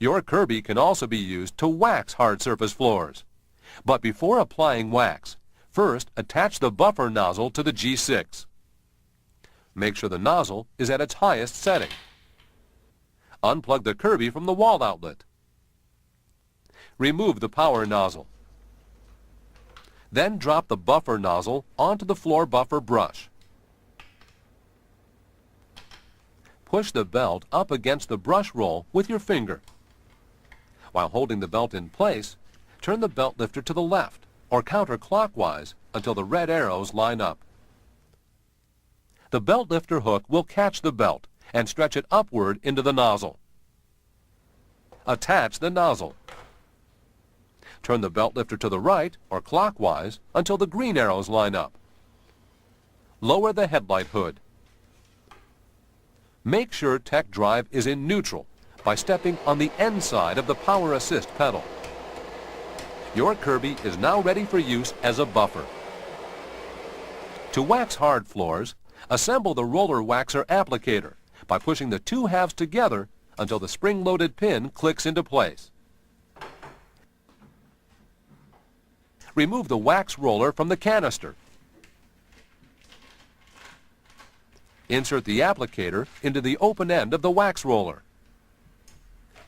Your Kirby can also be used to wax hard surface floors. But before applying wax, first attach the buffer nozzle to the G6. Make sure the nozzle is at its highest setting. Unplug the Kirby from the wall outlet. Remove the power nozzle. Then drop the buffer nozzle onto the floor buffer brush. Push the belt up against the brush roll with your finger. While holding the belt in place, turn the belt lifter to the left or counterclockwise until the red arrows line up. The belt lifter hook will catch the belt and stretch it upward into the nozzle. Attach the nozzle. Turn the belt lifter to the right or clockwise until the green arrows line up. Lower the headlight hood. Make sure tech drive is in neutral by stepping on the end side of the power assist pedal. Your Kirby is now ready for use as a buffer. To wax hard floors, assemble the roller waxer applicator by pushing the two halves together until the spring-loaded pin clicks into place. Remove the wax roller from the canister. Insert the applicator into the open end of the wax roller.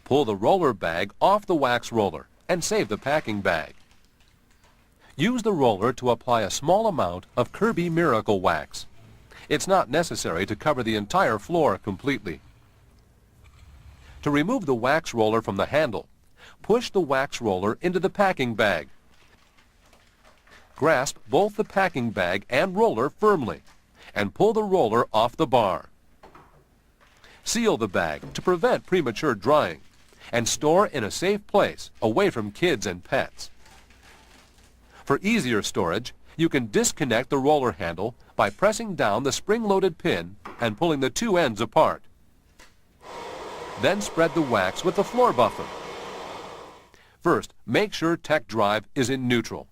Pull the roller bag off the wax roller and save the packing bag. Use the roller to apply a small amount of Kirby Miracle Wax. It's not necessary to cover the entire floor completely. To remove the wax roller from the handle, push the wax roller into the packing bag. Grasp both the packing bag and roller firmly and pull the roller off the bar. Seal the bag to prevent premature drying and store in a safe place away from kids and pets. For easier storage, you can disconnect the roller handle by pressing down the spring-loaded pin and pulling the two ends apart. Then spread the wax with the floor buffer. First, make sure tech drive is in neutral.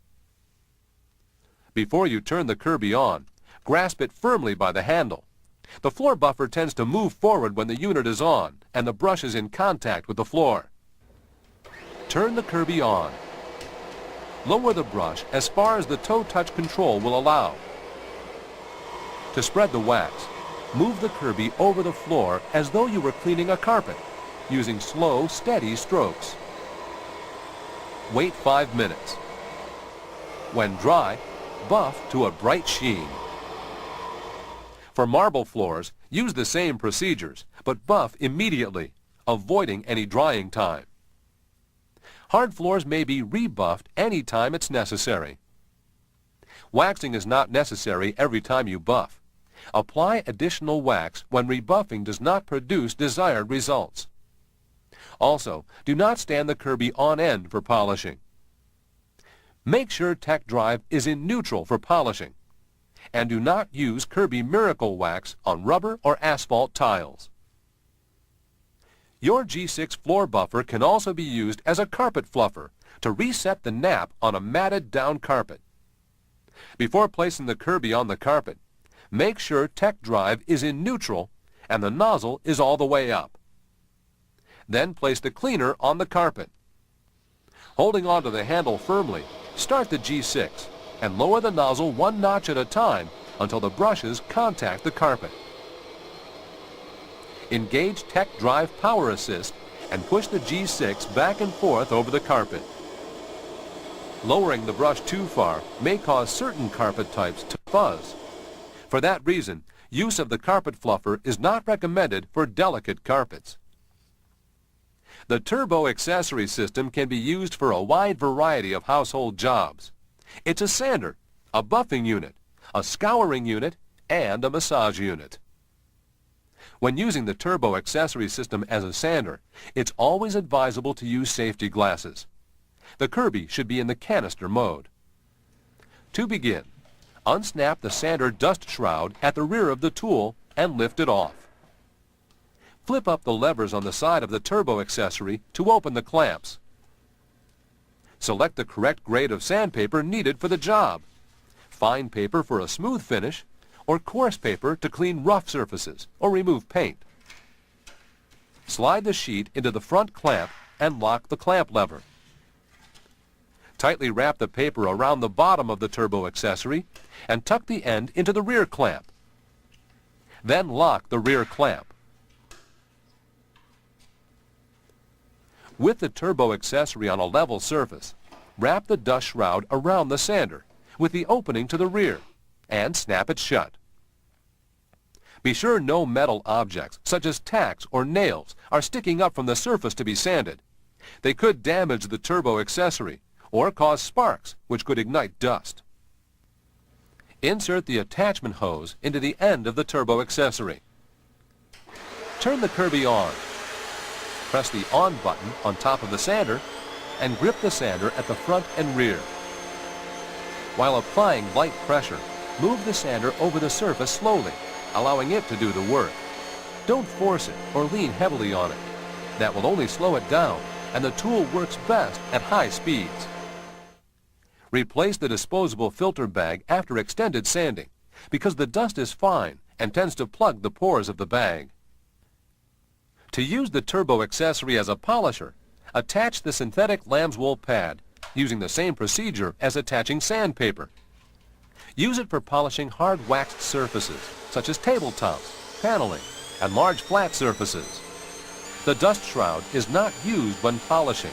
Before you turn the Kirby on, grasp it firmly by the handle. The floor buffer tends to move forward when the unit is on and the brush is in contact with the floor. Turn the Kirby on. Lower the brush as far as the toe touch control will allow. To spread the wax, move the Kirby over the floor as though you were cleaning a carpet, using slow, steady strokes. Wait 5 minutes. When dry, buff to a bright sheen. For marble floors, use the same procedures, but buff immediately, avoiding any drying time. Hard floors may be rebuffed any time it's necessary. Waxing is not necessary every time you buff. Apply additional wax when rebuffing does not produce desired results. Also, do not stand the Kirby on end for polishing. Make sure tech drive is in neutral for polishing. And do not use Kirby Miracle Wax on rubber or asphalt tiles. Your G6 floor buffer can also be used as a carpet fluffer to reset the nap on a matted down carpet. Before placing the Kirby on the carpet, make sure tech drive is in neutral and the nozzle is all the way up. Then place the cleaner on the carpet. Holding onto the handle firmly, start the G6 and lower the nozzle one notch at a time until the brushes contact the carpet. Engage Tech Drive Power Assist and push the G6 back and forth over the carpet. Lowering the brush too far may cause certain carpet types to fuzz. For that reason, use of the carpet fluffer is not recommended for delicate carpets. The turbo accessory system can be used for a wide variety of household jobs. It's a sander, a buffing unit, a scouring unit, and a massage unit. When using the turbo accessory system as a sander, it's always advisable to use safety glasses. The Kirby should be in the canister mode. To begin, unsnap the sander dust shroud at the rear of the tool and lift it off. Flip up the levers on the side of the turbo accessory to open the clamps. Select the correct grade of sandpaper needed for the job. Fine paper for a smooth finish, or coarse paper to clean rough surfaces or remove paint. Slide the sheet into the front clamp and lock the clamp lever. Tightly wrap the paper around the bottom of the turbo accessory and tuck the end into the rear clamp. Then lock the rear clamp. With the turbo accessory on a level surface, wrap the dust shroud around the sander with the opening to the rear and snap it shut. Be sure no metal objects, such as tacks or nails, are sticking up from the surface to be sanded. They could damage the turbo accessory or cause sparks, which could ignite dust. Insert the attachment hose into the end of the turbo accessory. Turn the Kirby on. Press the on button on top of the sander and grip the sander at the front and rear. While applying light pressure, move the sander over the surface slowly, allowing it to do the work. Don't force it or lean heavily on it. That will only slow it down, and the tool works best at high speeds. Replace the disposable filter bag after extended sanding because the dust is fine and tends to plug the pores of the bag. To use the turbo accessory as a polisher, attach the synthetic lamb's wool pad using the same procedure as attaching sandpaper. Use it for polishing hard waxed surfaces such as tabletops, paneling, and large flat surfaces. The dust shroud is not used when polishing.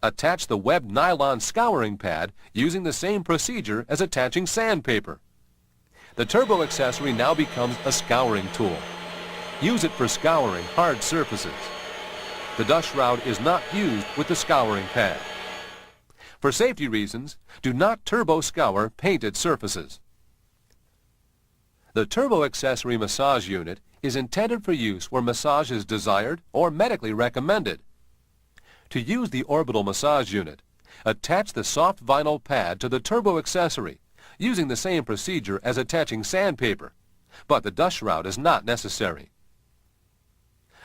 Attach the webbed nylon scouring pad using the same procedure as attaching sandpaper. The turbo accessory now becomes a scouring tool. Use it for scouring hard surfaces. The dust shroud is not used with the scouring pad. For safety reasons, do not turbo scour painted surfaces. The turbo accessory massage unit is intended for use where massage is desired or medically recommended. To use the orbital massage unit, attach the soft vinyl pad to the turbo accessory using the same procedure as attaching sandpaper, but the dust shroud is not necessary.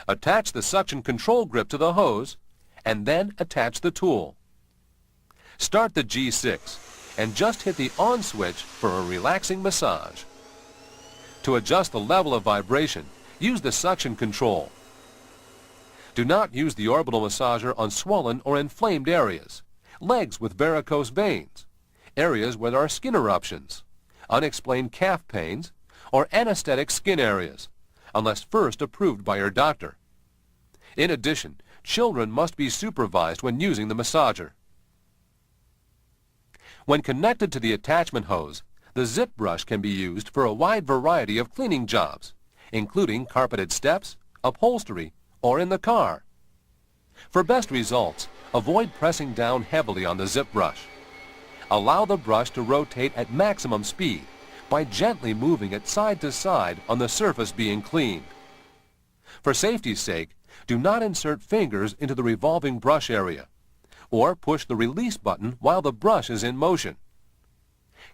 Attach the suction control grip to the hose and then attach the tool. Start the G6 and just hit the on switch for a relaxing massage. To adjust the level of vibration, use the suction control. Do not use the orbital massager on swollen or inflamed areas, legs with varicose veins, areas where there are skin eruptions, unexplained calf pains, or anesthetic skin areas, unless first approved by your doctor. In addition, children must be supervised when using the massager. When connected to the attachment hose, the zip brush can be used for a wide variety of cleaning jobs, including carpeted steps, upholstery, or in the car. For best results, avoid pressing down heavily on the zip brush. Allow the brush to rotate at maximum speed by gently moving it side to side on the surface being cleaned. For safety's sake, do not insert fingers into the revolving brush area or push the release button while the brush is in motion.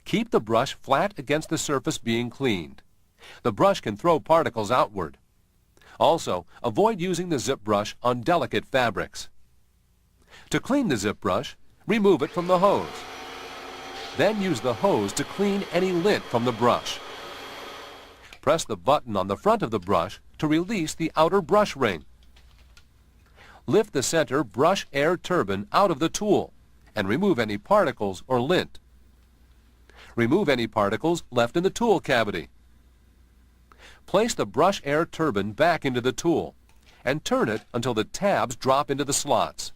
Keep the brush flat against the surface being cleaned. The brush can throw particles outward. Also, avoid using the zip brush on delicate fabrics. To clean the zip brush, remove it from the hose. Then use the hose to clean any lint from the brush. Press the button on the front of the brush to release the outer brush ring. Lift the center brush air turbine out of the tool and remove any particles or lint. Remove any particles left in the tool cavity. Place the brush air turbine back into the tool and turn it until the tabs drop into the slots.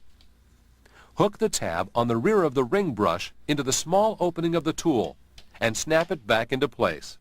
Hook the tab on the rear of the ring brush into the small opening of the tool and snap it back into place.